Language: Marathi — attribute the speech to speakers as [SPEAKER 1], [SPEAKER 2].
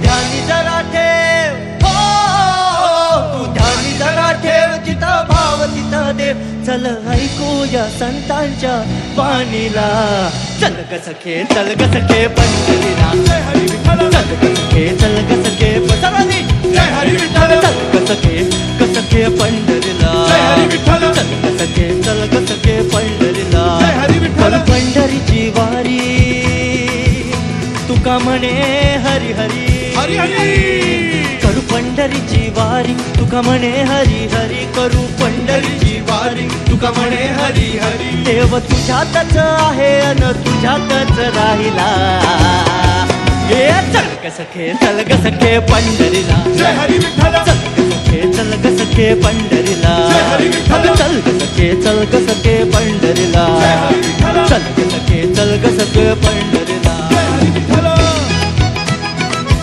[SPEAKER 1] ध्यानी जरा ठेव, हो तू ध्यानी जरा ठेव, जिथं भाव तिथं देव. चल ऐकूया संतांच्या वाणीला, चल ग सखे चल ग सखे पंढरीला.
[SPEAKER 2] जय हरी विठ्ठल,
[SPEAKER 1] चल ग सखे चल ग सखे सर्वांनी
[SPEAKER 2] जय हरी विठ्ठल,
[SPEAKER 1] चल ग सखे पंढरीला.
[SPEAKER 2] जय हरी विठ्ठल,
[SPEAKER 1] चल ग सखे पंढरीला.
[SPEAKER 2] जय हरी विठ्ठल.
[SPEAKER 1] पंढरीची वारी तुका म्हणे हरी हरी,
[SPEAKER 2] हरी हरी
[SPEAKER 1] करू पंढरीची वारी तुका म्हणे हरी हरी, करू पंढरीची वारी तुका म्हणे हरी हरी. देव तुझ्यातच आहे अन तुझ्यातच राहिला. हे चल ग सखे चल ग सखे पंढरीला.
[SPEAKER 2] जय हरी विठ्ठल,
[SPEAKER 1] चल ग सखे पंढरीला.
[SPEAKER 2] जय हरी विठ्ठल.
[SPEAKER 1] चल ग सखे पंढरीला.
[SPEAKER 2] जय हरी विठ्ठल.
[SPEAKER 1] चल ग